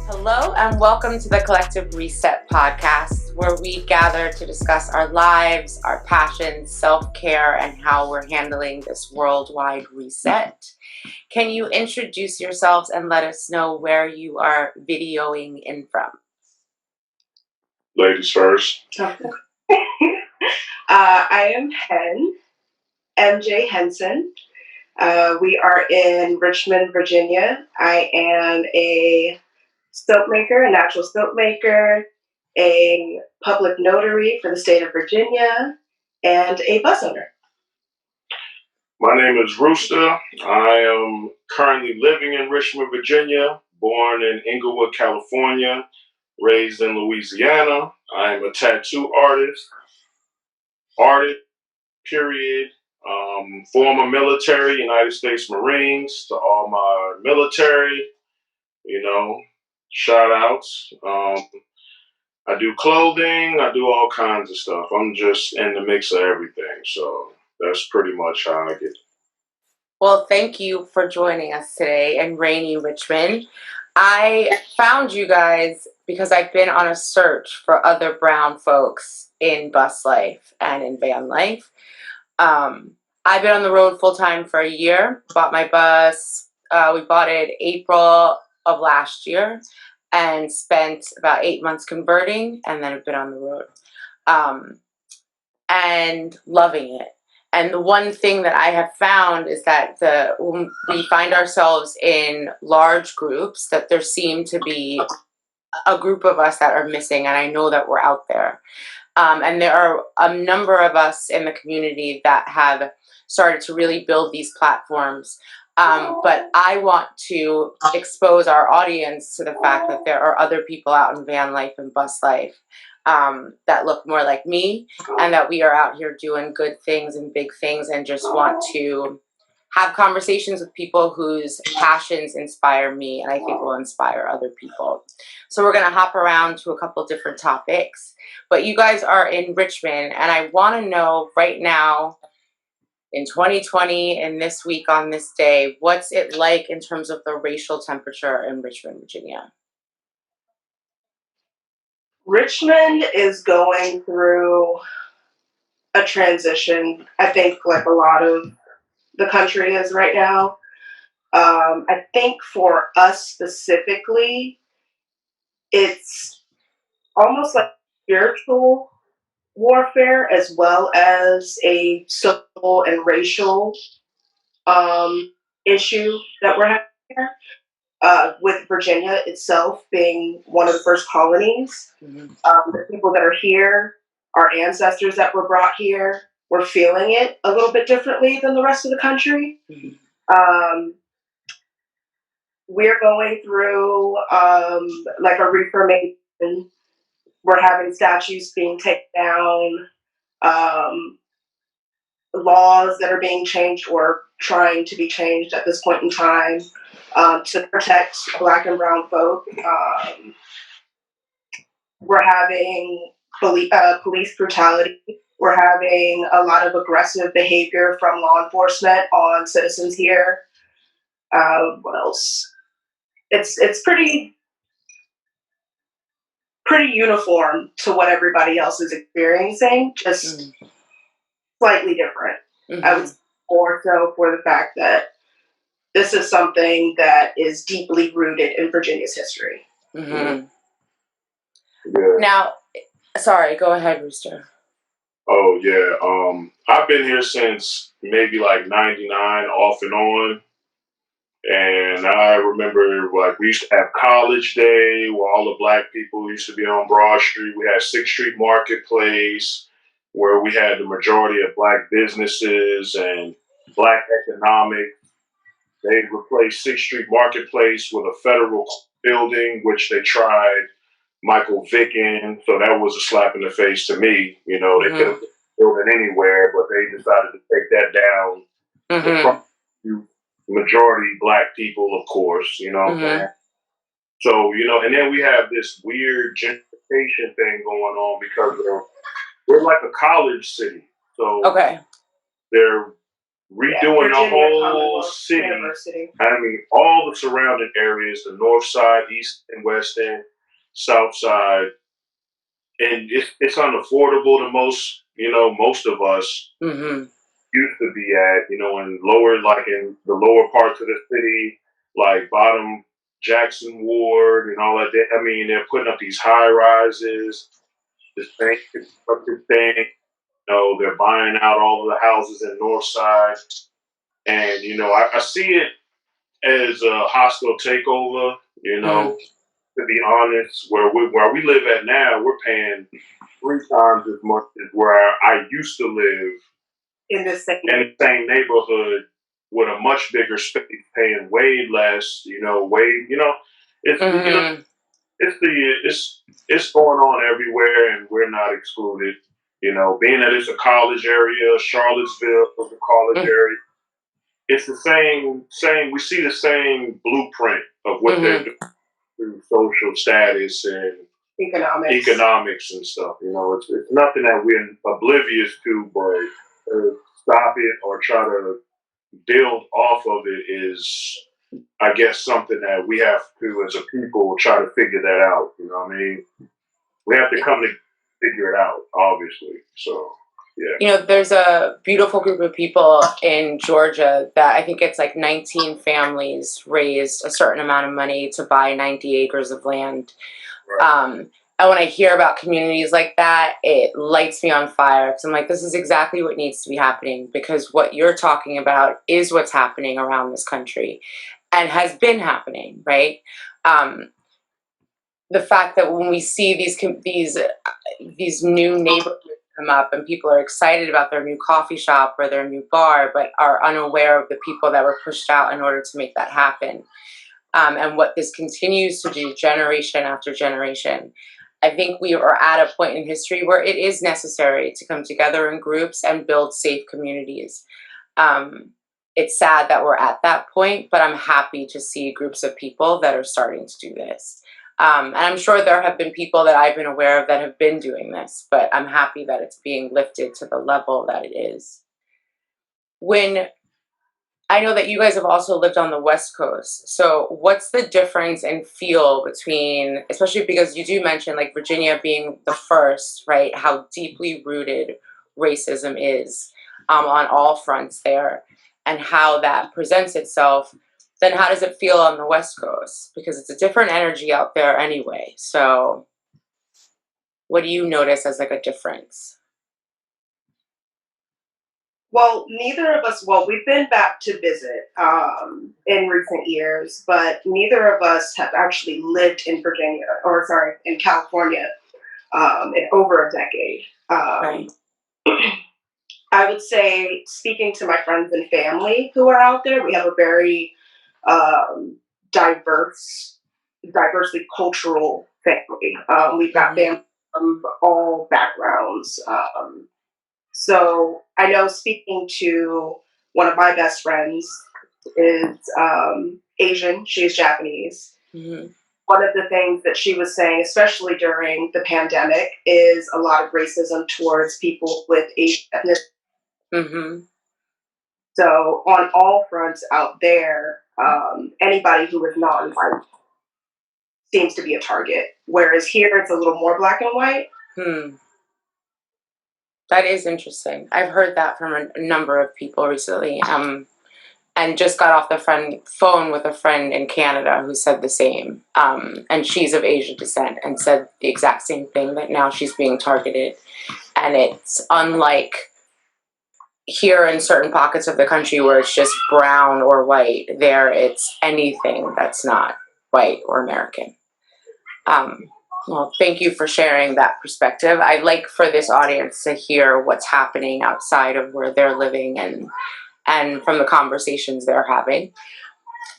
Hello and welcome to the Collective Reset podcast, where we gather to discuss our lives, our passions, self-care, and how we're handling this worldwide reset. Can you introduce yourselves and let us know where you are videoing in from? Ladies first. I am Hen, MJ Henson. We are in Richmond, Virginia. I am a soap maker, a natural soap maker, a public notary for the state of Virginia, and a bus owner. My name is Rooster. I am currently living in Richmond, Virginia, born in Inglewood, California, raised in Louisiana. I am a tattoo artist, period. Former military, United States Marines, to all my military, shout outs. I do clothing, I do all kinds of stuff. I'm just in the mix of everything. So that's pretty much how I get. Well, thank you for joining us today in rainy Richmond. I found you guys because I've been on a search for other brown folks in bus life and in van life. I've been on the road full time for a year, bought my bus. We bought it April of last year and spent about 8 months converting, and then have been on the road and loving it. And the one thing that I have found is that when we find ourselves in large groups, that there seem to be a group of us that are missing, and I know that we're out there. And there are a number of us in the community that have started to really build these platforms. But I want to expose our audience to the fact that there are other people out in van life and bus life that look more like me, and that we are out here doing good things and big things and just want to have conversations with people whose passions inspire me and I think will inspire other people. So we're going to hop around to a couple different topics. But you guys are in Richmond, and I want to know right now, in 2020, and this week on this day, what's it like in terms of the racial temperature in Richmond, Virginia? Richmond is going through a transition, I think, like a lot of the country is right now. I think for us specifically, it's almost like spiritual warfare as well as a social and racial issue that we're having here. With Virginia itself being one of the first colonies, the people that are here, our ancestors that were brought here, we're feeling it a little bit differently than the rest of the country. We're going through like a reformation. We're having statues being taken down, laws that are being changed or trying to be changed at this point in time to protect Black and brown folk. We're having police brutality. We're having a lot of aggressive behavior from law enforcement on citizens here. What else? It's pretty uniform to what everybody else is experiencing, just slightly different. I would say more so for the fact that this is something that is deeply rooted in Virginia's history. Yeah. Now, sorry, go ahead, Rooster. Oh, yeah. I've been here since maybe like 99 off and on. And I remember, like, we used to have College Day where all the Black people used to be on Broad Street. We had 6th Street Marketplace where we had the majority of Black businesses and Black economic. They replaced 6th Street Marketplace with a federal building, which they tried Michael Vick in. So that was a slap in the face to me. They could have built it anywhere, but they decided to take that down. Majority Black people, of course, So, and then we have this weird gentrification thing going on because we're like a college city. So they're redoing the whole Commonwealth city. University. I mean, all the surrounding areas, the north side, east and west end, south side, and it's unaffordable to most of us Mm-hmm. used to be at, in in the lower parts of the city, like bottom Jackson Ward and all that. I mean, they're putting up these high rises, this thing, constructed thing. They're buying out all of the houses in North Side. And, I see it as a hostile takeover, to be honest, where we live at now, we're paying 3 times as much as where I used to live In the same neighborhood with a much bigger space, paying way less. It's Mm-hmm. it's going on everywhere, and we're not excluded. Being that it's a college area, Charlottesville is a college area. It's the same. We see the same blueprint of what they're doing through social status and economics and stuff. It's nothing that we're oblivious to, but stop it or try to build off of it is, I guess, something that we have to, as a people, try to figure that out. You know what I mean? We have to come to figure it out, obviously. So, yeah. There's a beautiful group of people in Georgia that I think it's like 19 families raised a certain amount of money to buy 90 acres of land. Right. And when I hear about communities like that, it lights me on fire. Because I'm like, this is exactly what needs to be happening. Because what you're talking about is what's happening around this country and has been happening, right? The fact that when we see these new neighborhoods come up and people are excited about their new coffee shop or their new bar, but are unaware of the people that were pushed out in order to make that happen. And what this continues to do generation after generation. I think we are at a point in history where it is necessary to come together in groups and build safe communities. It's sad that we're at that point, but I'm happy to see groups of people that are starting to do this. And I'm sure there have been people that I've been aware of that have been doing this, but I'm happy that it's being lifted to the level that it is. When I know that you guys have also lived on the West Coast. So what's the difference in feel between, especially because you do mention like Virginia being the first, right? How deeply rooted racism is on all fronts there and how that presents itself. Then how does it feel on the West Coast? Because it's a different energy out there anyway. So what do you notice as like a difference? Well, neither of us, we've been back to visit in recent years, but neither of us have actually lived in in California in over a decade. Right. I would say, speaking to my friends and family who are out there, we have a very diversely cultural family. We've got family from all backgrounds. So I know, speaking to one of my best friends is Asian. She's Japanese. Mm-hmm. One of the things that she was saying, especially during the pandemic, is a lot of racism towards people with Asian ethnicity. Mm-hmm. So on all fronts out there, anybody who is non-white seems to be a target. Whereas here, it's a little more black and white. That is interesting. I've heard that from a number of people recently, and just got off the phone with a friend in Canada who said the same. And she's of Asian descent and said the exact same thing, that now she's being targeted. And it's unlike here in certain pockets of the country where it's just brown or white. There, it's anything that's not white or American. Well, thank you for sharing that perspective. I'd like for this audience to hear what's happening outside of where they're living and from the conversations they're having.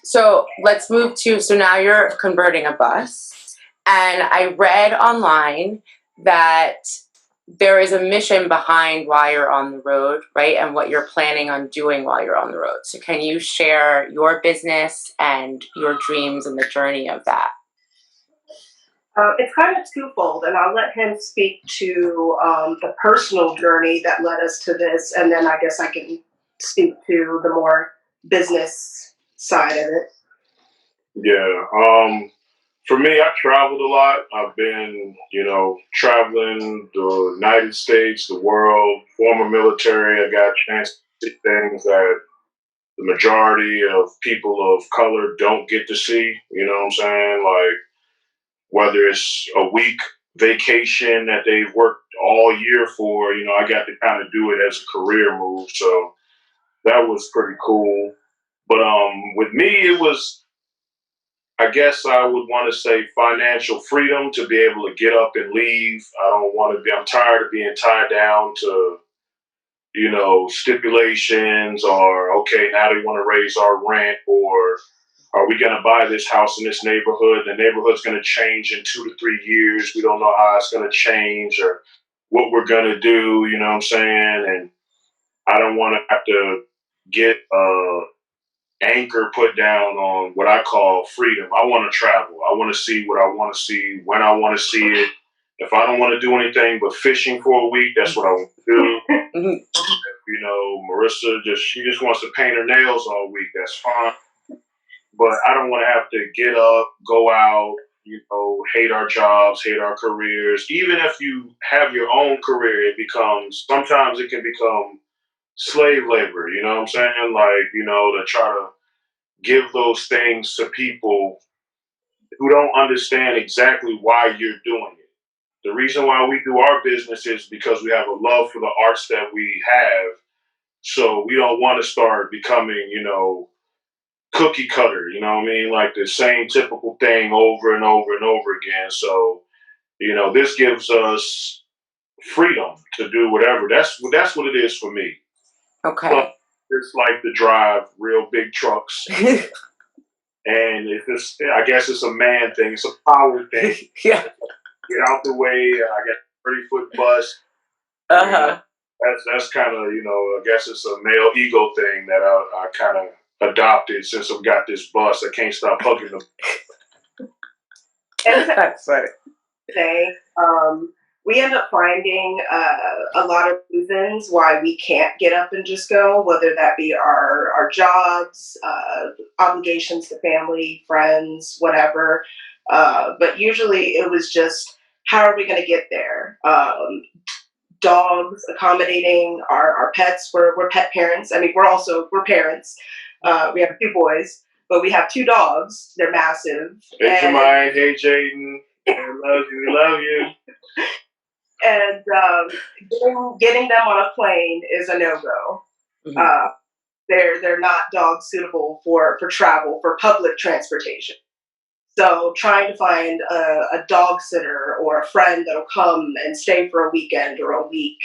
So let's move to, so now you're converting a bus. And I read online that there is a mission behind why you're on the road, right? And what you're planning on doing while you're on the road. So can you share your business and your dreams and the journey of that? It's kind of twofold, and I'll let him speak to the personal journey that led us to this, and then I guess I can speak to the more business side of it. Yeah. For me, I traveled a lot. I've been, traveling the United States, the world, former military. I got a chance to see things that the majority of people of color don't get to see. You know what I'm saying? Like, whether it's a week vacation that they've worked all year for, I got to kind of do it as a career move. So that was pretty cool. But with me, it was, I guess I would want to say, financial freedom to be able to get up and leave. I don't want to be, I'm tired of being tied down to, stipulations, or, okay, now they want to raise our rent, or are we going to buy this house in this neighborhood? The neighborhood's going to change in 2 to 3 years. We don't know how it's going to change or what we're going to do, you know what I'm saying? And I don't want to have to get anchor put down on what I call freedom. I want to travel. I want to see what I want to see when I want to see it. If I don't want to do anything but fishing for a week, that's what I want to do. Marissa she just wants to paint her nails all week. That's fine. But I don't want to have to get up, go out, hate our jobs, hate our careers. Even if you have your own career, sometimes it can become slave labor, you know what I'm saying? Like, to try to give those things to people who don't understand exactly why you're doing it. The reason why we do our business is because we have a love for the arts that we have. So we don't want to start becoming, cookie cutter, you know what I mean? Like the same typical thing over and over and over again. So, this gives us freedom to do whatever. That's what it is for me. Okay. But it's like to drive real big trucks. And I guess it's a man thing. It's a power thing. Yeah. Get out the way. I got a 30-foot bus. Uh-huh. That's kind of, I guess it's a male ego thing that I kind of adopted since I've got this bus. I can't stop hugging them. That's funny. We end up finding a lot of reasons why we can't get up and just go, whether that be our jobs, obligations to family, friends, whatever. But usually it was just, how are we going to get there? Dogs, accommodating our pets. We're pet parents. I mean, we're parents. We have 2 boys, but we have 2 dogs. They're massive. Hey, Jermaine. Hey, Jaden. We love you. And getting them on a plane is a no-go. Mm-hmm. They're not dogs suitable for travel, for public transportation. So trying to find a dog sitter or a friend that'll come and stay for a weekend or a week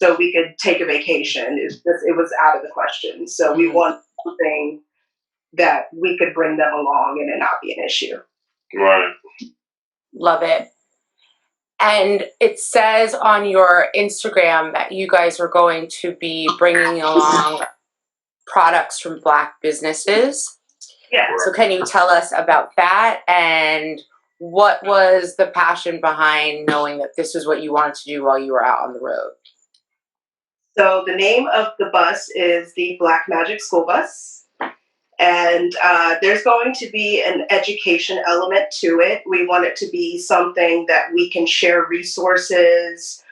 so we could take a vacation, it was out of the question. So we want something that we could bring them along and it not be an issue. Right. Love it. And it says on your Instagram that you guys are going to be bringing along products from Black businesses. Yeah. So can you tell us about that, and what was the passion behind knowing that this is what you wanted to do while you were out on the road? So the name of the bus is the Black Magic School Bus. And there's going to be an education element to it. We want it to be something that we can share resources,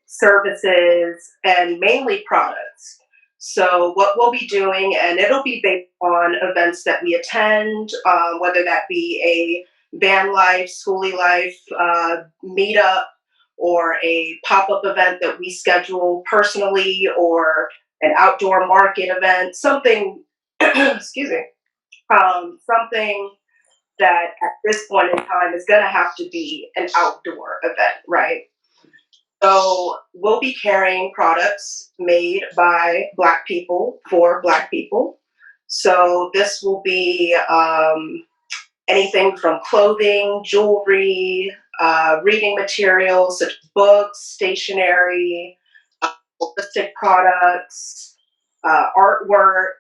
services, and mainly products. So what we'll be doing, and it'll be based on events that we attend, whether that be a van life, skoolie life, meetup, or a pop-up event that we schedule personally, or an outdoor market event, something, excuse me, something that at this point in time is going to have to be an outdoor event, right? So we'll be carrying products made by Black people for Black people. So this will be anything from clothing, jewelry, reading materials such as books, stationery, holistic products, artwork,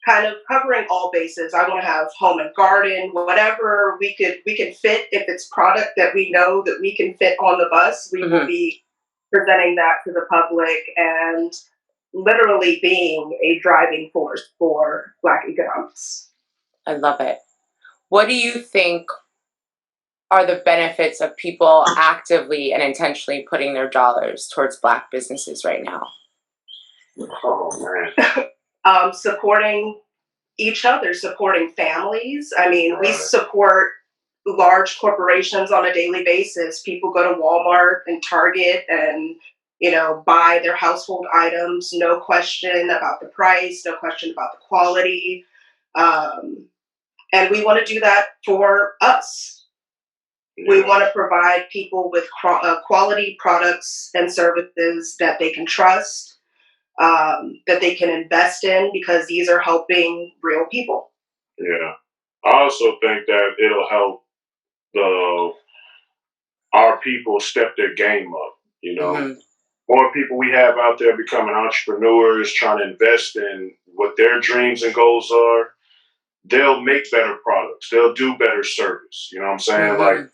kind of covering all bases. I want to have home and garden, whatever we can fit. If it's product that we know that we can fit on the bus, we will be presenting that to the public. And literally being a driving force for Black economics. I love it. What do you think are the benefits of people actively and intentionally putting their dollars towards Black businesses right now? Oh Supporting each other, supporting families. I mean, we support large corporations on a daily basis. People go to Walmart and Target and, buy their household items, no question about the price, no question about the quality. And we want to do that for us. We want to provide people with quality products and services that they can trust, that they can invest in, because these are helping real people. Yeah. I also think that it'll help the our people step their game up. More people we have out there becoming entrepreneurs, trying to invest in what their dreams and goals are, they'll make better products. They'll do better service. You know what I'm saying? Like,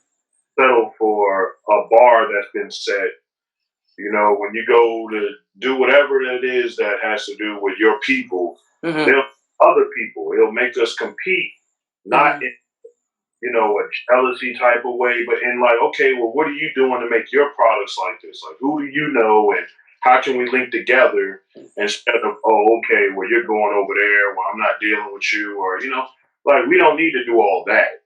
settle for a bar that's been set. When you go to do whatever it is that has to do with your people, they'll other people. It'll make us compete, not in a jealousy type of way, but in like, okay, well, what are you doing to make your products like this? Like, who do you know, and how can we link together instead of, oh, okay, well, you're going over there, well, I'm not dealing with you, or like, we don't need to do all that.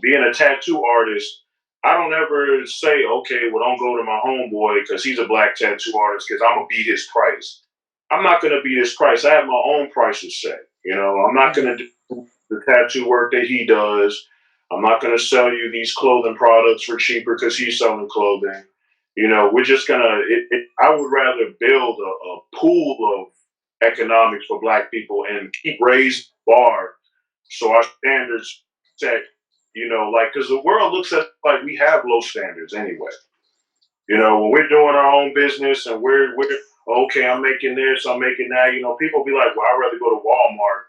Being a tattoo artist, I don't ever say, okay, well, don't go to my homeboy because he's a Black tattoo artist because I'm gonna beat his price. I'm not gonna beat his price. I have my own prices set. I'm not gonna do the tattoo work that he does. I'm not going to sell you these clothing products for cheaper because he's selling clothing. We're just going to, I would rather build a pool of economics for Black people and keep raised bar so our standards set, because the world looks at like we have low standards anyway. When we're doing our own business and we're okay, I'm making this, I'm making that, people be like, well, I'd rather go to Walmart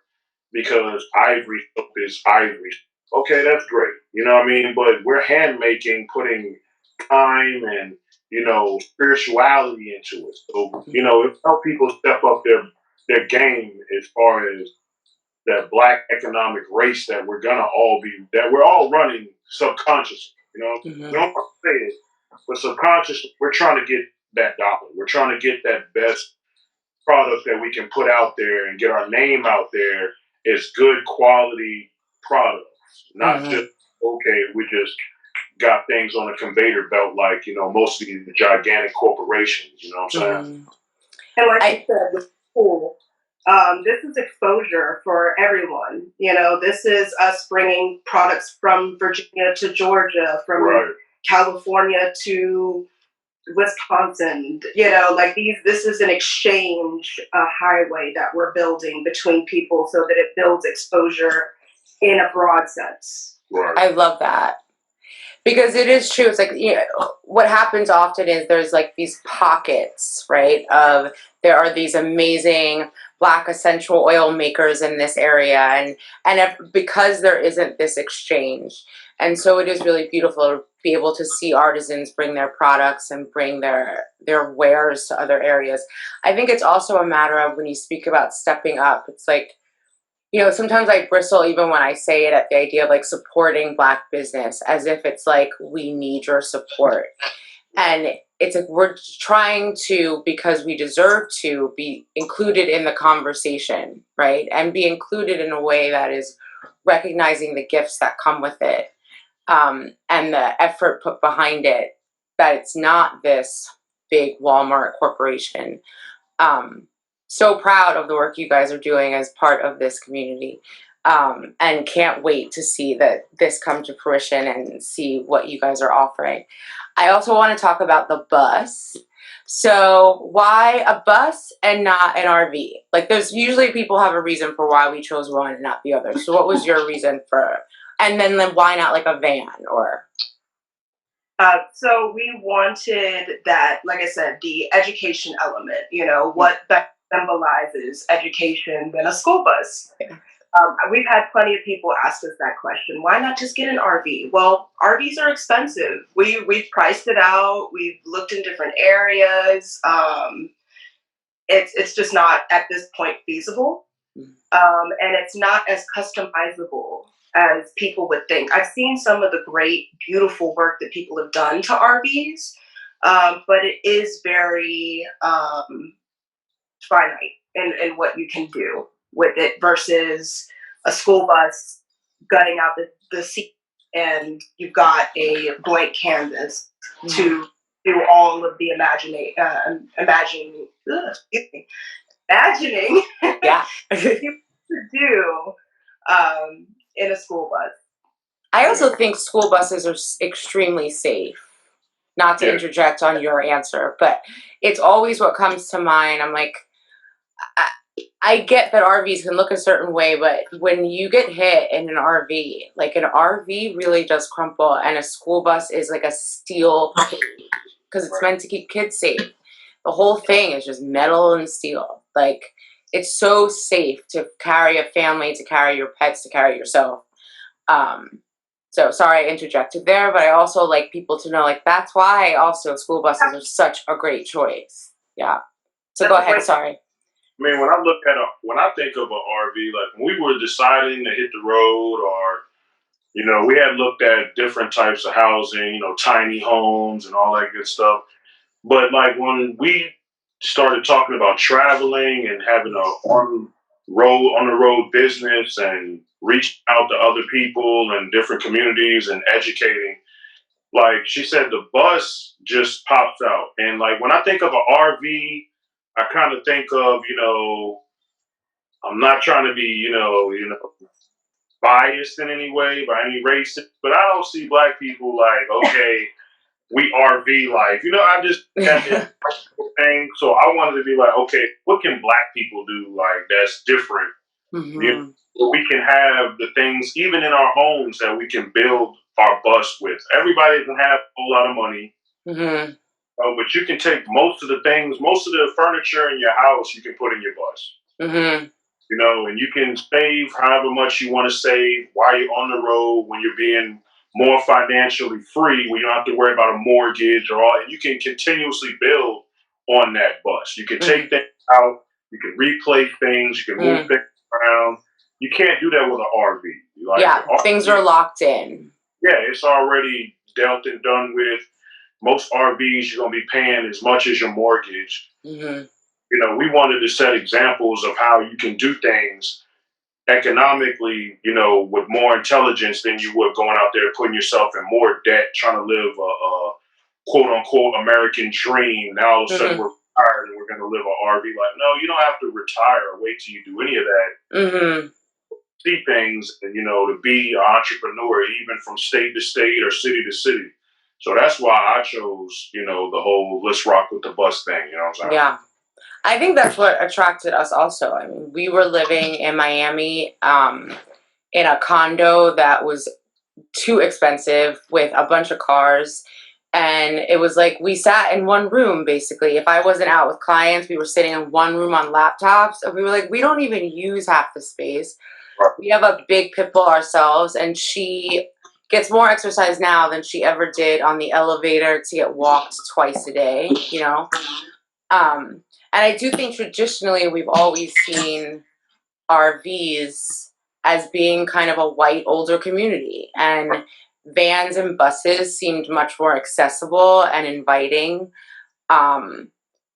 because ivory soap is ivory. Okay, that's great. You know what I mean? But we're hand making, putting time and, spirituality into it. So, it help people step up their game as far as that Black economic race that we're all running subconsciously. We don't want to say it, but subconsciously we're trying to get that dollar. We're trying to get that best product that we can put out there and get our name out there as good quality products. Not just, okay, we just got things on a conveyor belt like, most of these gigantic corporations, you know what I'm saying? And like you said, with school, this is exposure for everyone. This is us bringing products from Virginia to Georgia, from California to Wisconsin, this is an exchange highway that we're building between people so that it builds exposure in a broad sense. Right. I love that. Because it is true. It's like, what happens often is there's like these pockets, right? There are these amazing Black essential oil makers in this area. Because there isn't this exchange. And so it is really beautiful to be able to see artisans bring their products and bring their wares to other areas. I think it's also a matter of when you speak about stepping up, it's like, sometimes I bristle even when I say it at the idea of like supporting Black business as if it's like, we need your support. And it's like we're trying to, because we deserve to, be included in the conversation, right? And be included in a way that is recognizing the gifts that come with it, and the effort put behind it, that it's not this big Walmart corporation. So proud of the work you guys are doing as part of this community, and can't wait to see that this come to fruition and see what you guys are offering. I also want to talk about the bus. So why a bus and not an RV? Like, there's usually people have a reason for why we chose one and not the other. So what was your reason for, and then why not like a van or? So we wanted that, like I said, the education element, what that symbolizes education than a school bus. Yeah. We've had plenty of people ask us that question. Why not just get an RV? Well, RVs are expensive. We've priced it out. We've looked in different areas. it's just not at this point feasible, and it's not as customizable as people would think. I've seen some of the great, beautiful work that people have done to RVs, but it is very finite in what you can do with it versus a school bus gutting out the seat and you've got a blank canvas to do all of the imagining Yeah. to do in a school bus. I also think school buses are extremely safe. Not to interject on your answer, but it's always what comes to mind. I'm like, I get that RVs can look a certain way, but when you get hit in an RV, like an RV really does crumple, and a school bus is like a steel because it's meant to keep kids safe. The whole thing is just metal and steel. Like, it's so safe to carry a family, to carry your pets, to carry yourself. So sorry I interjected there, but I also like people to know, like, that's why also school buses are such a great choice. Yeah. So go ahead. Sorry. I mean, when I think of an RV, like when we were deciding to hit the road, or we had looked at different types of housing, tiny homes and all that good stuff. But like when we started talking about traveling and having a on the road business and reaching out to other people and different communities and educating, like she said, the bus just pops out. And like when I think of an RV, I kind of think of, I'm not trying to be, biased in any way by any race, but I don't see black people like, okay, we RV life. I just had this thing. So I wanted to be like, okay, what can black people do like that's different? We can have the things even in our homes that we can build our bus with. Everybody doesn't have a whole lot of money. But you can take most of the things, most of the furniture in your house, you can put in your bus. And you can save however much you want to save while you're on the road when you're being more financially free, when you don't have to worry about a mortgage or all. And you can continuously build on that bus. You can take things out, you can replace things, you can move things around. You can't do that with an RV. Like, things are locked in. Yeah, it's already dealt and done with. Most RVs, you're going to be paying as much as your mortgage. We wanted to set examples of how you can do things economically, with more intelligence than you would going out there putting yourself in more debt, trying to live a quote unquote American dream. Now all of a sudden we're retired and we're going to live an RV. Like, no, you don't have to retire or wait till you do any of that. See things and, to be an entrepreneur, even from state to state or city to city. So that's why I chose, the whole let's rock with the bus thing. You know what I'm saying? Yeah. I think that's what attracted us also. I mean, we were living in Miami in a condo that was too expensive with a bunch of cars. And it was like we sat in one room, basically. If I wasn't out with clients, we were sitting in one room on laptops. And we were like, we don't even use half the space. We have a big pit bull ourselves, and she gets more exercise now than she ever did on the elevator to get walked twice a day, And I do think traditionally we've always seen RVs as being kind of a white older community, and vans and buses seemed much more accessible and inviting.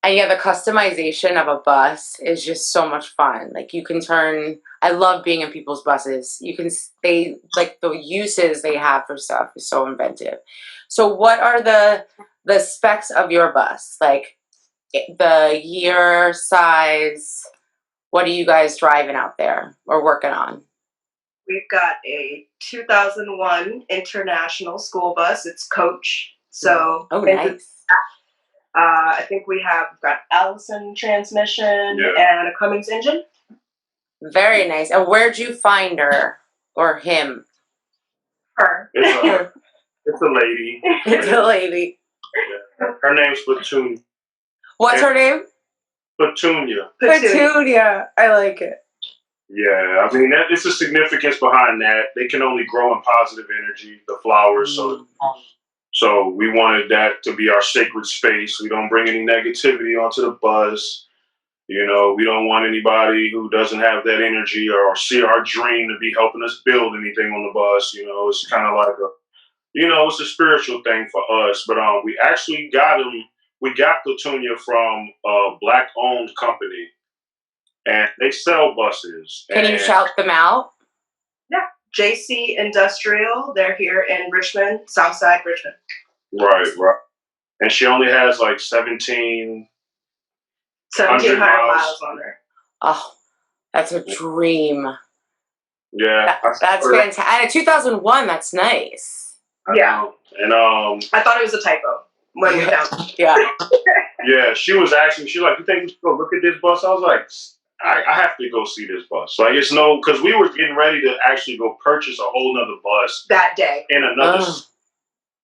And yeah, the customization of a bus is just so much fun. Like I love being in people's buses. The uses they have for stuff is so inventive. So what are the specs of your bus? Like the year, size, what are you guys driving out there or working on? We've got a 2001 International school bus. It's coach. So nice. I think we've got Allison transmission and a Cummins engine. Very nice. And where'd you find her or him? Her. It's a lady. It's a lady. Yeah. Her name's Petunia. What's her name? Petunia. Petunia. I like it. Yeah, I mean, it's a significance behind that. They can only grow in positive energy, the flowers. So we wanted that to be our sacred space. We don't bring any negativity onto the bus. You know, we don't want anybody who doesn't have that energy or see our dream to be helping us build anything on the bus. You know, it's kind of like it's a spiritual thing for us. But we actually got him. We got Platonia from a black-owned company, and they sell buses. Can you shout them out? Yeah, JC Industrial. They're here in Richmond, Southside Richmond. Right. And she only has like 1,700 miles on her. Oh, that's a dream. Yeah, that's fantastic. And in 2001, that's nice. Yeah, and I thought it was a typo when we found it. Yeah. Yeah, she was asking. She's like, "You think we should go look at this bus?" I was like, I have to go see this bus. Like, it's because we were getting ready to actually go purchase a whole nother bus that day in another,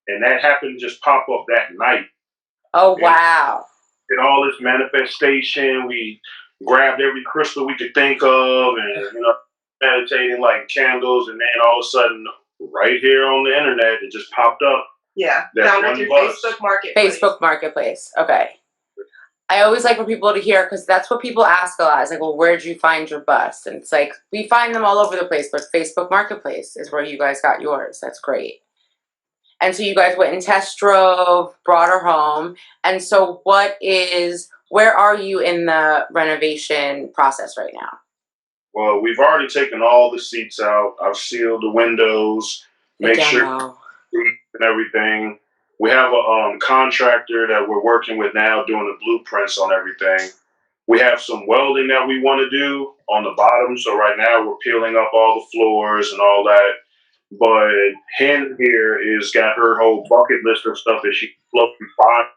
and that happened to just pop up that night. Oh, wow. Did all this manifestation. We grabbed every crystal we could think of, and meditating, like candles, and then all of a sudden, right here on the internet, it just popped up. Yeah, found it through Facebook Marketplace. Facebook Marketplace. Okay. I always like for people to hear, because that's what people ask a lot. It's like, well, where'd you find your bus? And it's like, we find them all over the place, but Facebook Marketplace is where you guys got yours. That's great. And so you guys went and test drove, brought her home. And so where are you in the renovation process right now? Well, we've already taken all the seats out. I've sealed the windows, make sure and everything. We have a contractor that we're working with now doing the blueprints on everything. We have some welding that we want to do on the bottom. So right now we're peeling up all the floors and all that. But Hen here is got her whole bucket list of stuff that she floats find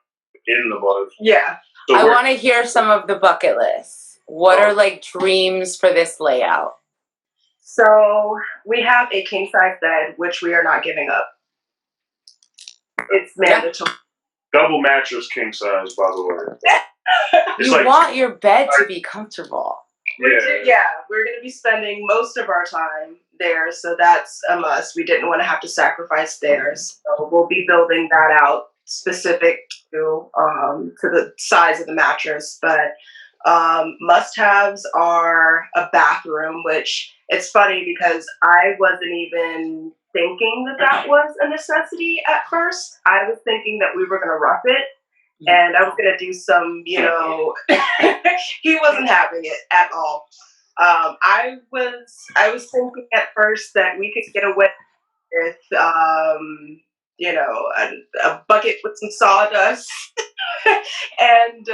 in the bus. Yeah. So I want to hear some of the bucket lists. What are like dreams for this layout? So we have a king size bed, which we are not giving up. It's mandatory. Double mattress king size, by the way. You want your bed to be comfortable. Yeah, we're going to be spending most of our time there, so that's a must. We didn't want to have to sacrifice theirs, so we'll be building that out specific to the size of the mattress. But must-haves are a bathroom, which it's funny because I wasn't even thinking that was a necessity at first. I was thinking that we were going to rough it. And I was going to do some, he wasn't having it at all. I was thinking at first that we could get away with, a bucket with some sawdust and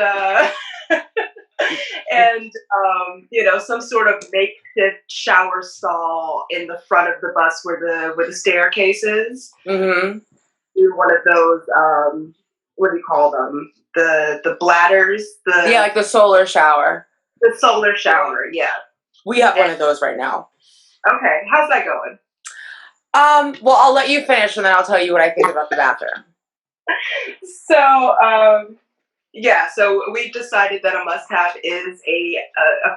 some sort of makeshift shower stall in the front of the bus where the staircase is. Mm-hmm. Do one of those, what do you call them? The bladders? Like the solar shower. The solar shower, yeah. We have one of those right now. Okay, how's that going? Well, I'll let you finish and then I'll tell you what I think about the bathroom. So we decided that a must-have is a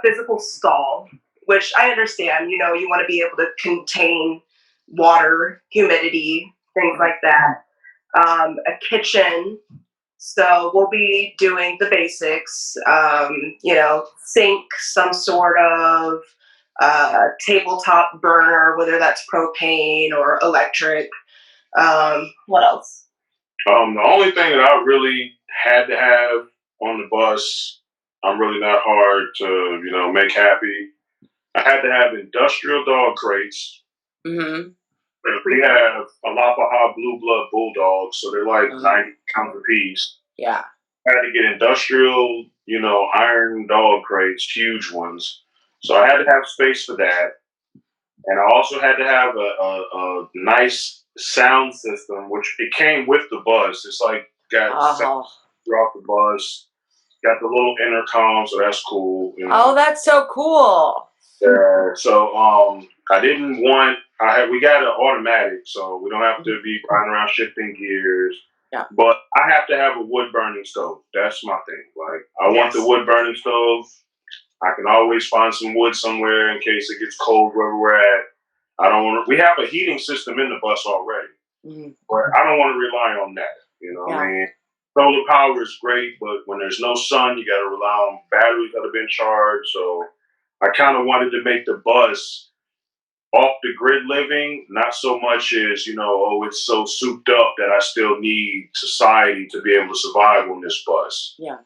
physical stall, which I understand. You want to be able to contain water, humidity, things like that. A kitchen. So we'll be doing the basics, sink, some sort of tabletop burner, whether that's propane or electric. What else? The only thing that I really had to have on the bus, I'm really not hard to, make happy. I had to have industrial dog crates. Mm-hmm. We have a Alapaha Blue Blood Bulldogs, so they're like 90 pounds a piece. Yeah. I had to get industrial, iron dog crates, huge ones. So I had to have space for that. And I also had to have a nice sound system, which it came with the bus. It's like got sound throughout the bus. Got the little intercom, so that's cool. Oh, that's so cool. Yeah. So I didn't want. We got an automatic, so we don't have to be riding around shifting gears. Yeah. But I have to have a wood burning stove. That's my thing. Like I want the wood burning stove. I can always find some wood somewhere in case it gets cold wherever we're at. I don't want to. We have a heating system in the bus already, but I don't want to rely on that. You know what I mean? solar power is great, but when there's no sun, you got to rely on batteries that have been charged. So I kind of wanted to make the bus off the grid living, not so much as, it's so souped up that I still need society to be able to survive on this bus. Yeah.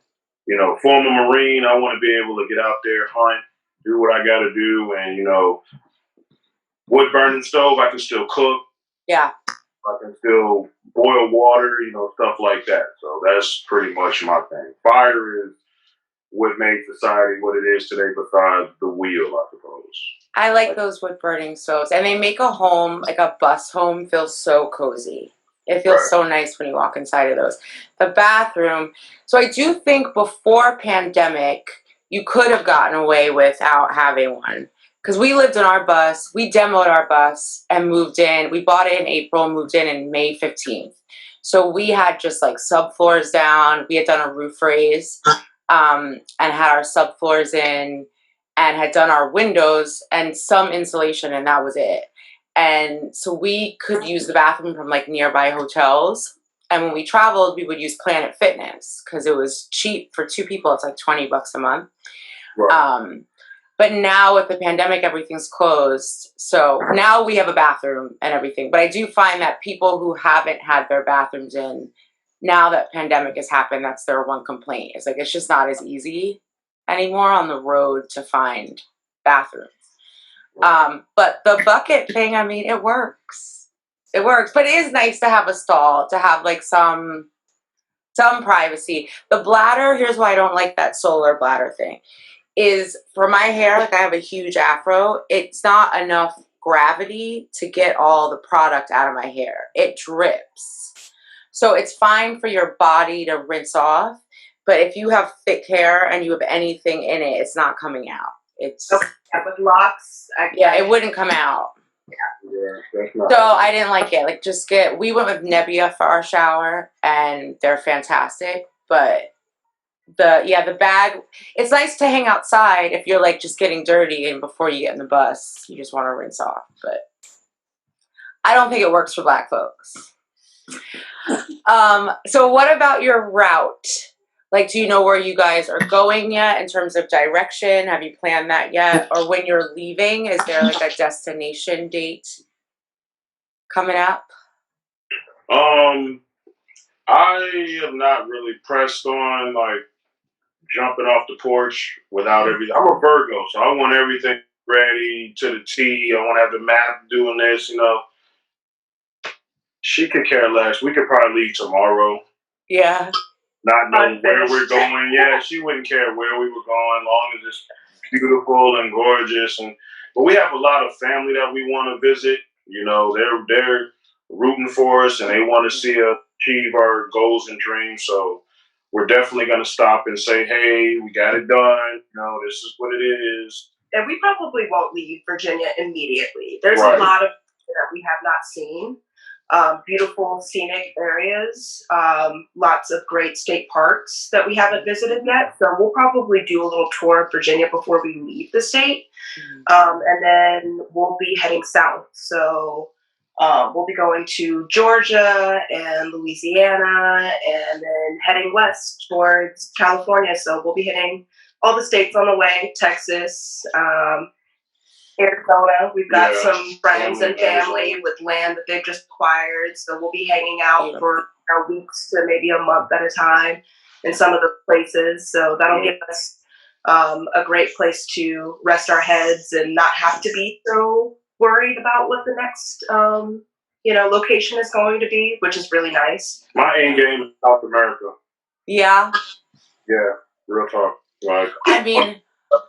Former Marine, I want to be able to get out there, hunt, do what I got to do. And, wood burning stove, I can still cook. Yeah. I can still boil water, stuff like that. So that's pretty much my thing. Fire is what made society what it is today besides the wheel, I suppose. I like those wood burning stoves. And they make a home, like a bus home, feel so cozy. It feels so nice when you walk inside of those. The bathroom. So I do think before pandemic, you could have gotten away without having one. Because we lived in our bus. We demoed our bus and moved in. We bought it in April, moved in May 15th. So we had just like subfloors down. We had done a roof raise and had our subfloors in and had done our windows and some insulation, and that was it. And so we could use the bathroom from like nearby hotels. And when we traveled, we would use Planet Fitness because it was cheap for 2 people. It's like $20 a month. Right. But now with the pandemic, everything's closed. So now we have a bathroom and everything. But I do find that people who haven't had their bathrooms in, now that pandemic has happened, that's their one complaint. It's like, it's just not as easy anymore on the road to find bathrooms. But the bucket thing, I mean, it works. It works. But it is nice to have a stall, to have like some privacy. The bladder, here's why I don't like that solar bladder thing, is for my hair, like I have a huge afro, it's not enough gravity to get all the product out of my hair. It drips. So it's fine for your body to rinse off, but if you have thick hair and you have anything in it, it's not coming out. It's okay, with locks. It wouldn't come out. Yeah, so I didn't like it. Like we went with Nebbia for our shower and they're fantastic, but the bag, it's nice to hang outside if you're like just getting dirty and before you get in the bus, you just want to rinse off, but I don't think it works for Black folks. So what about your route? Like, do you know where you guys are going yet in terms of direction? Have you planned that yet? Or when you're leaving, is there like a destination date coming up? I am not really pressed on like jumping off the porch without everything. I'm a Virgo, so I want everything ready to the T. I want to have the map doing this, She could care less. We could probably leave tomorrow. Yeah. Not knowing where we're going. Yeah, she wouldn't care where we were going, long as it's beautiful and gorgeous. But we have a lot of family that we want to visit. They're rooting for us and they want to see us achieve our goals and dreams. So we're definitely going to stop and say, hey, we got it done. This is what it is. And we probably won't leave Virginia immediately. There's a lot of that we have not seen. Beautiful scenic areas, lots of great state parks that we haven't visited yet. So we'll probably do a little tour of Virginia before we leave the state. And then we'll be heading south. So we'll be going to Georgia and Louisiana and then heading west towards California. So we'll be hitting all the states on the way, Texas, Arizona. We've got some friends and family with land that they've just acquired, so we'll be hanging out for weeks to maybe a month at a time in some of the places. So that'll give us a great place to rest our heads and not have to be so worried about what the next location is going to be, which is really nice. My end game is South America. Yeah. Yeah, real talk. Like, I mean,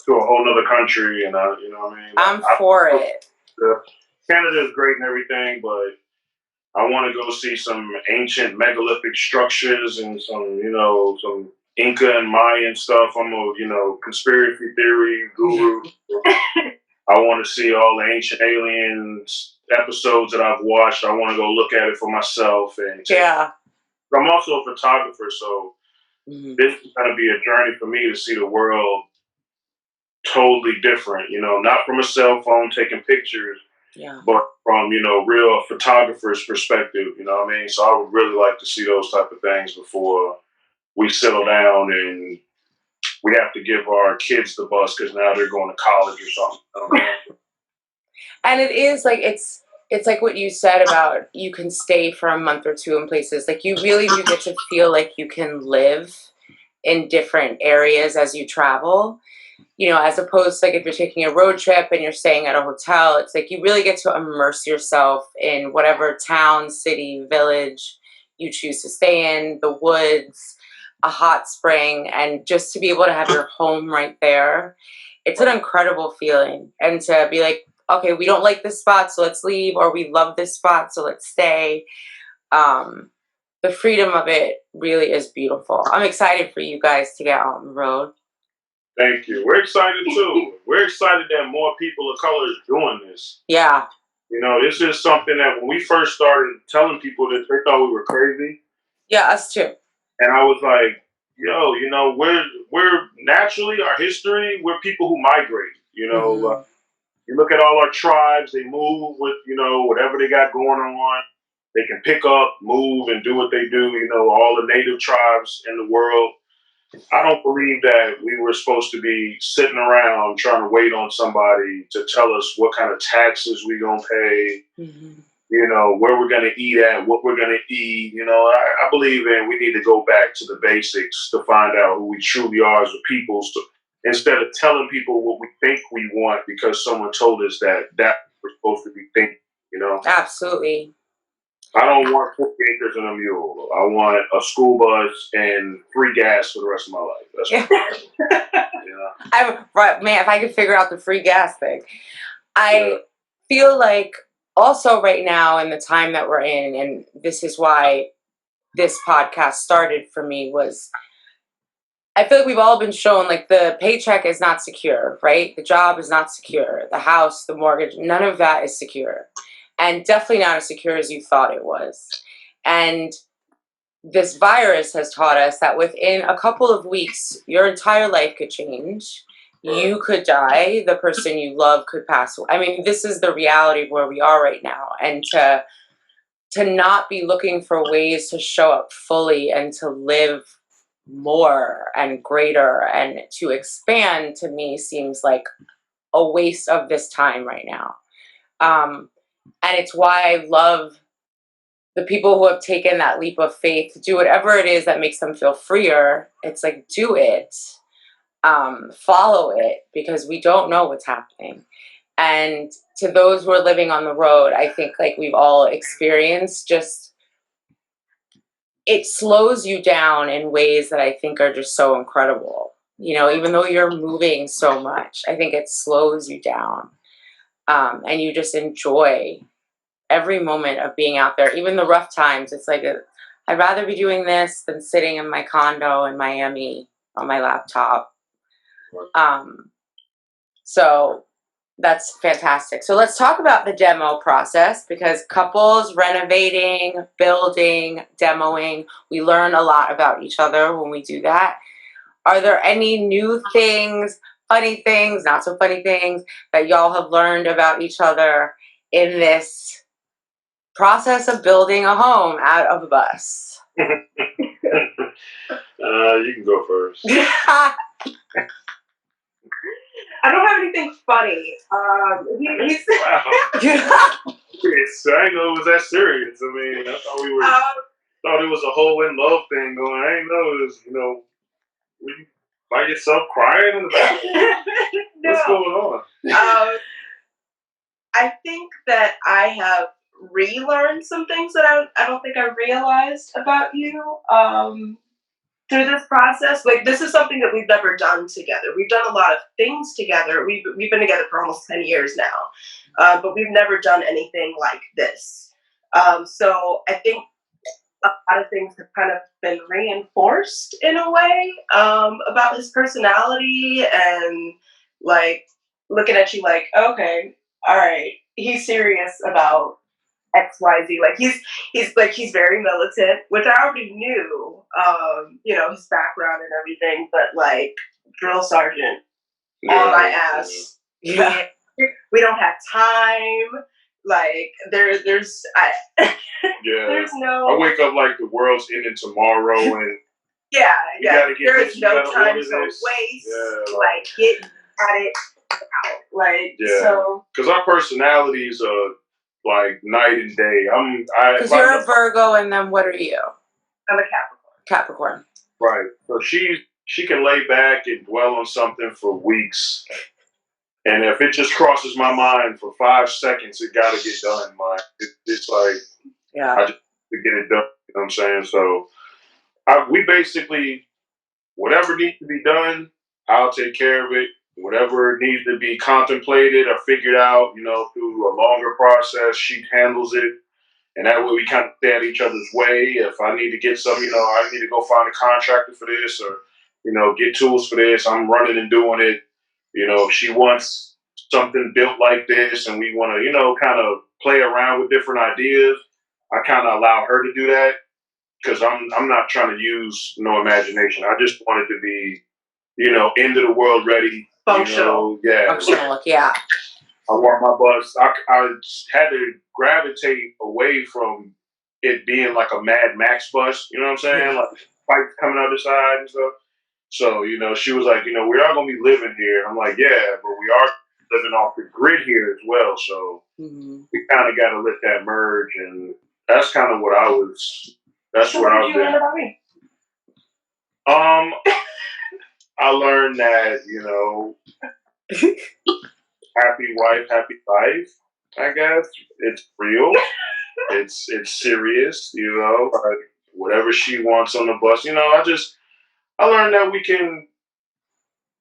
to a whole nother country, and you know what I mean? I'm for it. Canada is great and everything, but I want to go see some ancient megalithic structures and some Inca and Mayan stuff. I'm a, conspiracy theory guru. I want to see all the Ancient Aliens episodes that I've watched. I want to go look at it for myself. And I'm also a photographer, so this is going to be a journey for me to see the world totally different, not from a cell phone taking pictures, but from, real photographer's perspective, you know what I mean? So I would really like to see those type of things before we settle down and we have to give our kids the bus because now they're going to college or something. I don't know. And it is like it's like what you said about you can stay for a month or two in places. Like you really do get to feel like you can live in different areas as you travel. You know, as opposed to like if you're taking a road trip and you're staying at a hotel, it's like you really get to immerse yourself in whatever town, city, village you choose to stay in, the woods, a hot spring, and just to be able to have your home right there. It's an incredible feeling. And to be like, okay, we don't like this spot, so let's leave, or we love this spot, so let's stay. The freedom of it really is beautiful. I'm excited for you guys to get out on the road. Thank you. We're excited too. We're excited that more people of color is doing this. Yeah. You know, this is something that when we first started telling people this, they thought we were crazy. Yeah, us too. And I was like, yo, you know, we're naturally, our history, we're people who migrate. You know, you look at all our tribes, they move with, you know, whatever they got going on. They can pick up, move, and do what they do. You know, all the native tribes in the world. I don't believe that we were supposed to be sitting around trying to wait on somebody to tell us what kind of taxes we're going to pay, you know, where we're going to eat at, what we're going to eat. You know, I believe in we need to go back to the basics to find out who we truly are as a people. So instead of telling people what we think we want because someone told us that we're supposed to be thinking, you know? Absolutely. I don't want 50 acres and a mule. I want a school bus and free gas for the rest of my life. That's right, man, if I could figure out the free gas thing. I feel like also right now in the time that we're in, and this is why this podcast started for me, was I feel like we've all been shown like the paycheck is not secure, right? The job is not secure. The house, the mortgage, none of that is secure. And definitely not as secure as you thought it was. And this virus has taught us that within a couple of weeks, your entire life could change. You could die. The person you love could pass away. I mean, this is the reality of where we are right now. And to not be looking for ways to show up fully and to live more and greater and to expand, to me seems like a waste of this time right now. And it's why I love the people who have taken that leap of faith to do whatever it is that makes them feel freer. It's like, do it, follow it, because we don't know what's happening. And to those who are living on the road, I think like we've all experienced, just it slows you down in ways that I think are just so incredible. You know, even though you're moving so much, I think it slows you down. And you just enjoy every moment of being out there, even the rough times. It's like, I'd rather be doing this than sitting in my condo in Miami on my laptop. So that's fantastic. So let's talk about the demo process, because couples renovating, building, demoing, we learn a lot about each other when we do that. Are there any new things, funny things, not so funny things that y'all have learned about each other in this process of building a home out of a bus? You can go first. I don't have anything funny. Wow. Yes, I didn't know it was that serious. I mean, I thought we were thought it was a whole in love thing going. I didn't know it was, you know, were you by yourself crying in the back? No. What's going on? I think that I have relearned some things that I don't think I realized about you through this process. Like, this is something that we've never done together. We've done a lot of things together. We've been together for almost 10 years now, but we've never done anything like this. So I think a lot of things have kind of been reinforced in a way about his personality, and like looking at you like, okay, all right, he's serious about XYZ. Like he's very militant, which I already knew, you know, his background and everything, but like drill sergeant on my ass. Yeah. We don't have time. Like there's yeah. there's no. I wake up like the world's ending tomorrow, and Yeah, You gotta get there this, is you no gotta time order to this. waste. Yeah, Like, get at it out. Like, yeah. so. Because our personalities are like night and day. Because you're a Virgo, and then what are you? I'm a Capricorn. Capricorn. Right. So she can lay back and dwell on something for weeks. And if it just crosses my mind for 5 seconds, it got to get done. It's like, Yeah. I just to get it done. You know what I'm saying? So we basically, whatever needs to be done, I'll take care of it. Whatever needs to be contemplated or figured out, through a longer process, she handles it. And that way we kind of stay at each other's way. If I need to get some, I need to go find a contractor for this or, get tools for this, I'm running and doing it. If she wants something built like this and we want to, kind of play around with different ideas, I kind of allow her to do that because I'm not trying to use no imagination. I just want it to be, end of the world ready. Functional. Functional, yeah. I want my bus. I had to gravitate away from it being like a Mad Max bus. You know what I'm saying? Like pipes coming out the side and stuff. So, she was like, we are going to be living here. I'm like, yeah, but we are living off the grid here as well. So we kind of got to let that merge. And that's kind of what that's what I was learn about me? I learned that, happy wife, happy life, I guess. It's real. It's serious, like whatever she wants on the bus. I learned that we can,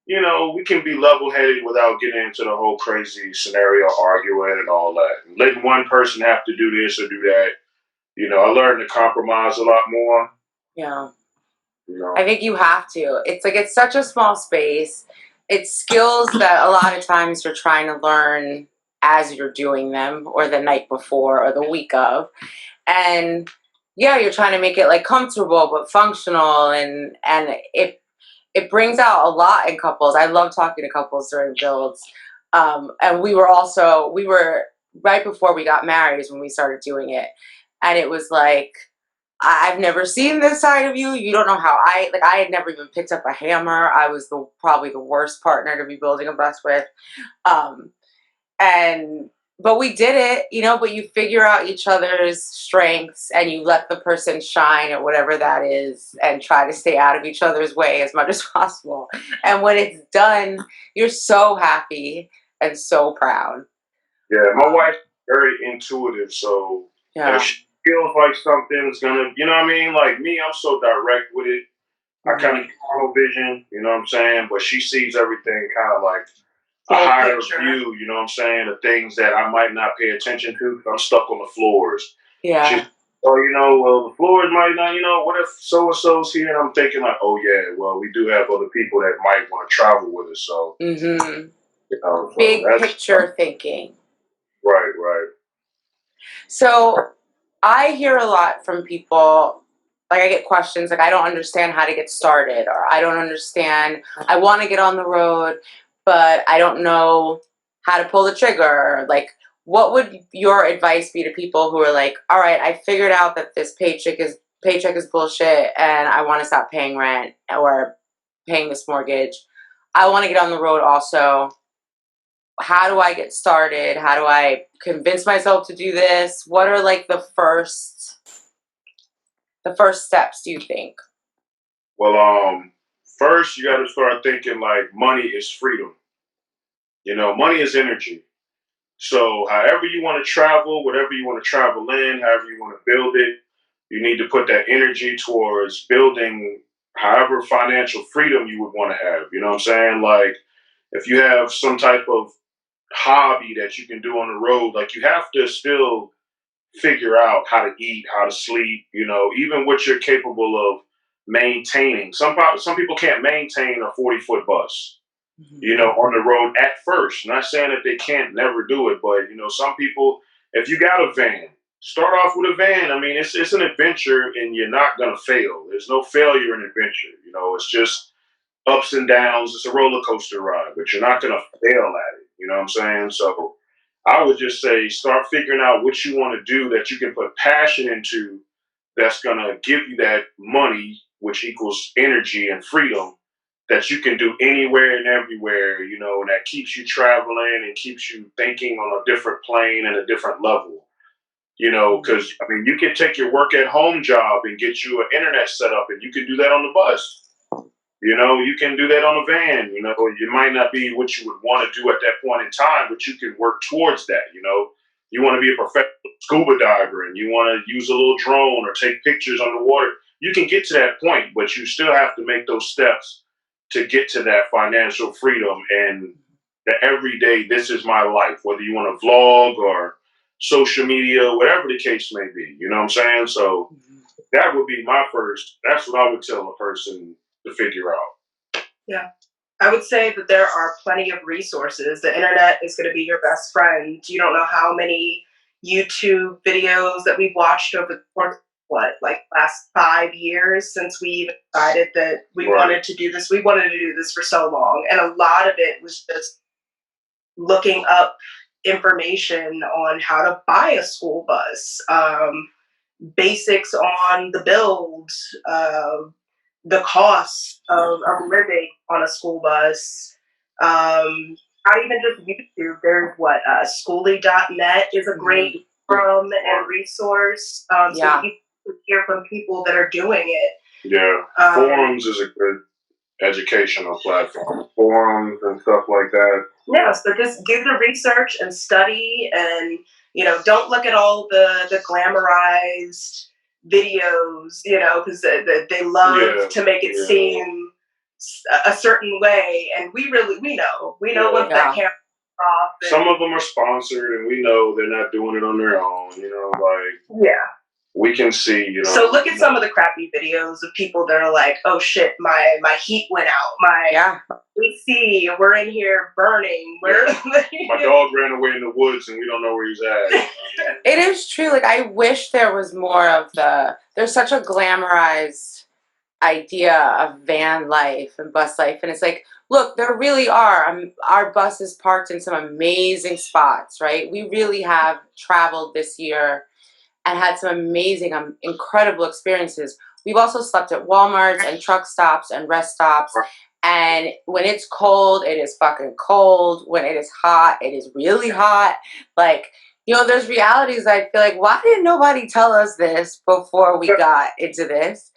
we can be level-headed without getting into the whole crazy scenario, arguing and all that. Letting one person have to do this or do that. I learned to compromise a lot more. Yeah. I think you have to. It's like it's such a small space. It's skills that a lot of times you're trying to learn as you're doing them or the night before or the week of. And yeah, you're trying to make it like comfortable but functional and it brings out a lot in couples. I love talking to couples during builds. And we were right before we got married is when we started doing it. And it was like, I've never seen this side of you. You don't know how I had never even picked up a hammer. I was probably the worst partner to be building a bus with. But we did it, but you figure out each other's strengths and you let the person shine at whatever that is and try to stay out of each other's way as much as possible. And when it's done, you're so happy and so proud. Yeah, my wife's very intuitive, so if she feels like something's gonna, you know what I mean? Like me, I'm so direct with it. I kind of tunnel vision, you know what I'm saying? But she sees everything kind of like a higher view, you know what I'm saying? The things that I might not pay attention to. I'm stuck on the floors. Yeah. She's, well, the floors might not, what if so-and-so's here? And I'm thinking like, oh yeah, well, we do have other people that might want to travel with us. So, so big picture thinking. Right. So I hear a lot from people, like I get questions like, I don't understand how to get started, or I don't understand, I want to get on the road, but I don't know how to pull the trigger. Like, what would your advice be to people who are like, all right, I figured out that this paycheck is bullshit and I want to stop paying rent or paying this mortgage. I want to get on the road also. How do I get started? How do I convince myself to do this? What are like the first steps, do you think? Well, first you got to start thinking like money is freedom. Money is energy. So however you want to travel, whatever you want to travel in, however you want to build it, you need to put that energy towards building however financial freedom you would want to have. You know what I'm saying? Like if you have some type of hobby that you can do on the road, like you have to still figure out how to eat, how to sleep, even what you're capable of maintaining. Some people can't maintain a 40-foot bus, on the road at first. Not saying that they can't never do it, but, some people, if you got a van, start off with a van. I mean, it's an adventure and you're not going to fail. There's no failure in adventure. It's just ups and downs. It's a roller coaster ride, but you're not going to fail at it. You know what I'm saying? So I would just say start figuring out what you want to do that you can put passion into that's going to give you that money, which equals energy and freedom, that you can do anywhere and everywhere, you know, and that keeps you traveling and keeps you thinking on a different plane and a different level, you know, because, I mean, you can take your work at home job and get you an internet set up, and you can do that on the bus. You know, you can do that on a van. You know, it might not be what you would want to do at that point in time, but you can work towards that. You know, you want to be a professional scuba diver and you want to use a little drone or take pictures underwater. You can get to that point, but you still have to make those steps to get to that financial freedom and the everyday, this is my life, whether you want to vlog or social media, whatever the case may be. You know what I'm saying? So that would be my first, that's what I would tell a person to figure out. Yeah. I would say that there are plenty of resources. The internet is going to be your best friend. You don't know how many YouTube videos that we've watched over the course of last 5 years since we even decided that we wanted to do this. We wanted to do this for so long. And a lot of it was just looking up information on how to buy a school bus, basics on the build, the cost of living on a school bus. Not even just YouTube. There's skoolie.net is a great forum and resource. So you can hear from people that are doing it. Yeah, forums is a good educational platform. Forums and stuff like that. Yeah, so just do the research and study, and you know, don't look at all the glamorized videos, you know, because they love to make it seem a certain way, and we know when that camera's off. Some of them are sponsored, and we know they're not doing it on their own. You know, like we can see. You know, so look at some of the crappy videos of people that are like, "Oh shit, my heat went out. My AC, we're in here burning. My dog ran away in the woods, and we don't know where he's at." It is true. Like, I wish there was more of there's such a glamorized idea of van life and bus life. And it's like, look, there really are. Our bus is parked in some amazing spots, right? We really have traveled this year and had some amazing, incredible experiences. We've also slept at Walmarts and truck stops and rest stops. And when it's cold, it is fucking cold. When it is hot, it is really hot. Like, you know, there's realities that I feel like, why didn't nobody tell us this before we got into this?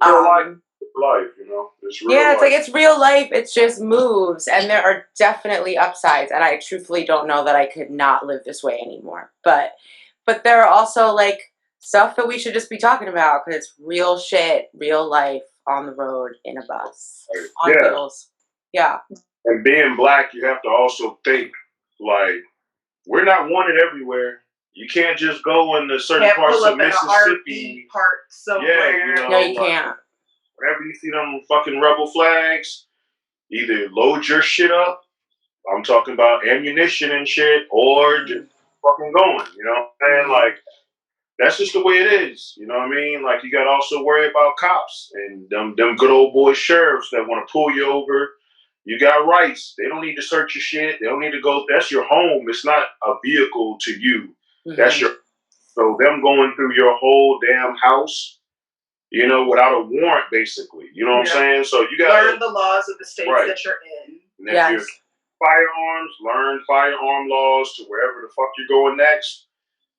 Life, you know, it's real life. It's like, it's real life. It just moves. And there are definitely upsides. And I truthfully don't know that I could not live this way anymore. But there are also like stuff that we should just be talking about, because it's real shit, real life on the road in a bus, on wheels. Yeah. And being black, you have to also think like, we're not wanted everywhere. You can't just go into certain parts of Mississippi. Somewhere. You know, no, you can't. Whenever you see them fucking rebel flags, either load your shit up. I'm talking about ammunition and shit, or just fucking going. You know what I'm saying? Like, that's just the way it is. You know what I mean? Like, you got to also worry about cops and them good old boy sheriffs that want to pull you over. You got rights. They don't need to search your shit. They don't need to go. That's your home. It's not a vehicle to you. That's your. So them going through your whole damn house, you know, without a warrant, basically. You know what I'm saying? So you got to learn the laws of the states that you're in. And if you're firearms, learn firearm laws to wherever the fuck you're going next.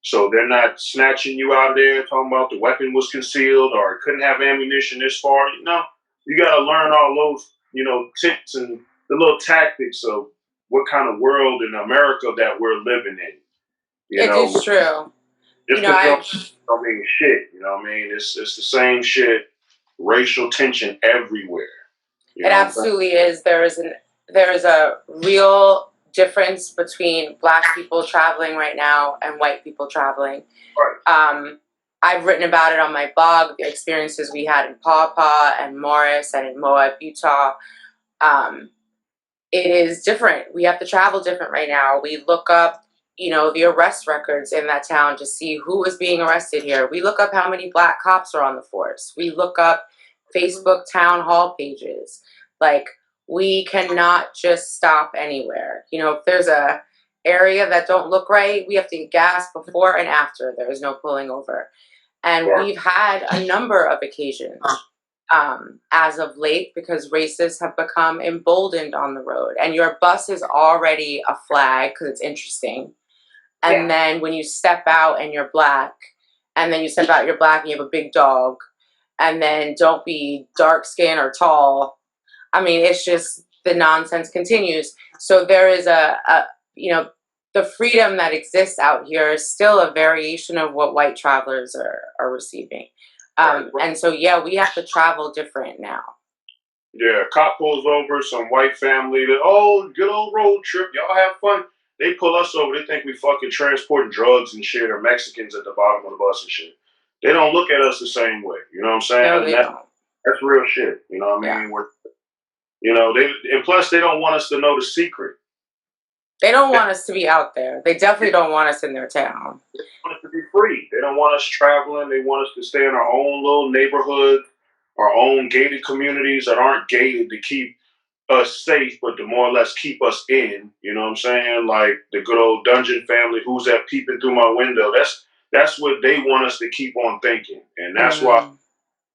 So they're not snatching you out of there talking about the weapon was concealed or it couldn't have ammunition this far. You know, you got to learn all those, you know, tips and the little tactics of what kind of world in America that we're living in. It is true. Just don't mean shit. You know what I mean? It's the same shit. Racial tension everywhere. It absolutely is. There is a real difference between Black people traveling right now and white people traveling. Right. I've written about it on my blog, the experiences we had in Paw Paw and Morris and in Moab, Utah. It is different. We have to travel different right now. We look up, you know, the arrest records in that town to see who is being arrested here. We look up how many Black cops are on the force. We look up Facebook town hall pages. Like, we cannot just stop anywhere. You know, if there's a area that don't look right, we have to get gas before and after. There is no pulling over. And we've had a number of occasions as of late, because racists have become emboldened on the road, and your bus is already a flag because it's interesting. And then when you step out and you're black, and then you step out, you're black and you have a big dog, and then don't be dark skinned or tall. I mean, it's just the nonsense continues. So there is the freedom that exists out here is still a variation of what white travelers are receiving. And so, yeah, we have to travel different now. Yeah, cop pulls over, some white family, oh, good old road trip, y'all have fun. They pull us over, they think we fucking transporting drugs and shit, or Mexicans at the bottom of the bus and shit. They don't look at us the same way, you know what I'm saying? No, they don't. That's real shit, you know what I mean? And plus they don't want us to know the secret. They don't want us to be out there. They definitely don't want us in their town. They want us to be free. They don't want us traveling. They want us to stay in our own little neighborhood, our own gated communities that aren't gated to keep us safe, but to more or less keep us in. You know what I'm saying? Like the good old dungeon family, who's that peeping through my window? That's what they want us to keep on thinking. And that's why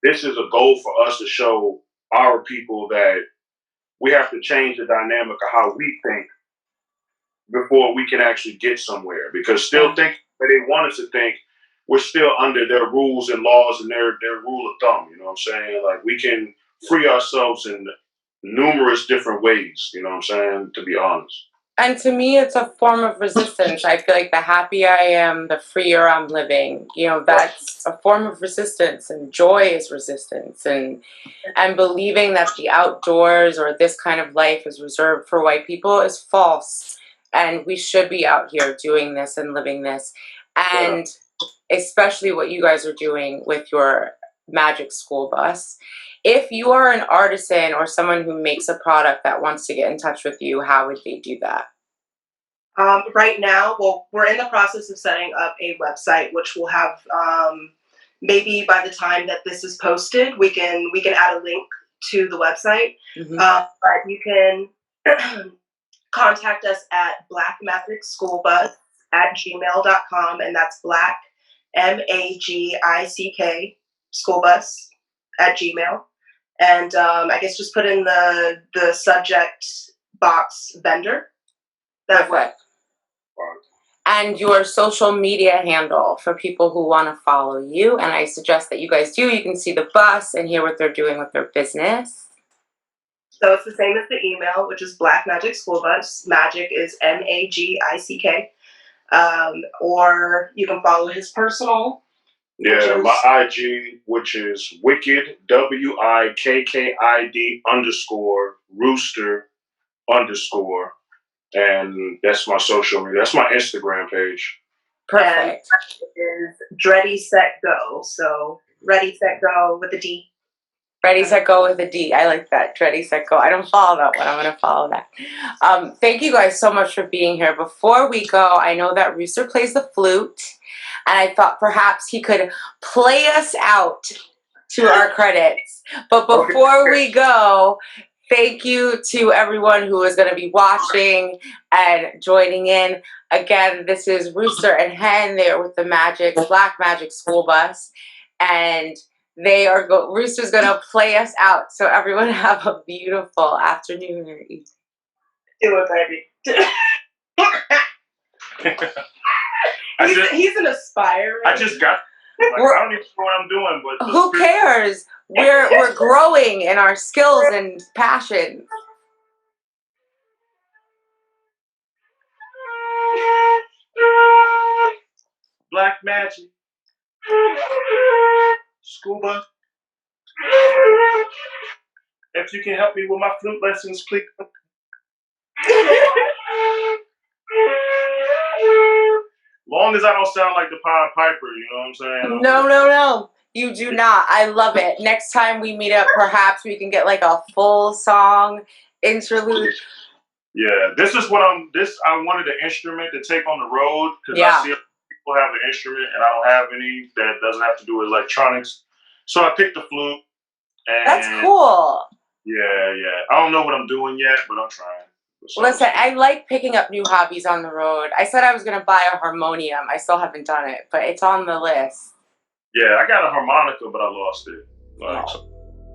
this is a goal for us to show our people that we have to change the dynamic of how we think before we can actually get somewhere. Because still think that they want us to think, we're still under their rules and laws and their rule of thumb. You know what I'm saying? Like we can free ourselves in numerous different ways. You know what I'm saying? To be honest. And to me, it's a form of resistance. I feel like the happier I am, the freer I'm living. You know, that's a form of resistance, and joy is resistance. And believing that the outdoors or this kind of life is reserved for white people is false. And we should be out here doing this and living this. And especially what you guys are doing with your Magic School Bus. If you are an artisan or someone who makes a product that wants to get in touch with you, how would they do that? Right now, well, we're in the process of setting up a website, which will have maybe by the time that this is posted, we can add a link to the website. But you can contact us at blackmagickschoolbus@gmail.com, and that's black MAGICK schoolbus at Gmail. And I guess just put in the subject box vendor. Perfect. And your social media handle for people who want to follow you. And I suggest that you guys do. You can see the bus and hear what they're doing with their business. So it's the same as the email, which is blackmagickschoolbus. Magic is MAGICK. Or you can follow his personal. Yeah, my IG, which is wicked, WIKKID _Rooster _ and that's my social media. That's my Instagram page. Perfect. And is Ready Set Go. So Ready Set Go with a D. Ready Set Go with a D. I like that. Ready Set Go. I don't follow that one. I'm going to follow that. Thank you guys so much for being here. Before we go, I know that Rooster plays the flute, and I thought perhaps he could play us out to our credits. But before we go, thank you to everyone who is going to be watching and joining in. Again, this is Rooster and Hen. They are with the Black Magic School Bus, and Rooster's going to play us out. So everyone have a beautiful afternoon or evening. Do it, baby. He's an aspiring. I just got. I don't even know what I'm doing, but who cares? We're growing in our skills and passions. Black Magic School Bus. If you can help me with my flute lessons, please. Long as I don't sound like the Pied Piper, you know what I'm saying? No. You do not. I love it. Next time we meet up, perhaps we can get like a full song interlude. Yeah, this is what I wanted an instrument to take on the road, because I see people have an instrument and I don't have any that doesn't have to do with electronics. So I picked the flute. And that's cool. Yeah. I don't know what I'm doing yet, but I'm trying. Listen, I like picking up new hobbies on the road. I said I was going to buy a harmonium. I still haven't done it, but it's on the list. Yeah, I got a harmonica, but I lost it.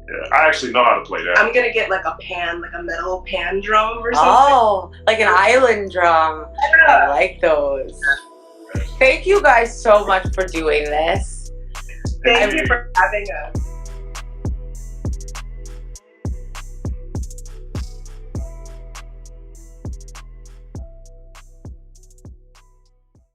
Yeah, I actually know how to play that. I'm gonna get like a pan, like a metal pan drum or something. Oh, like an island drum. I Yeah. like those. Thank you guys so much for doing this. Thank you for having us.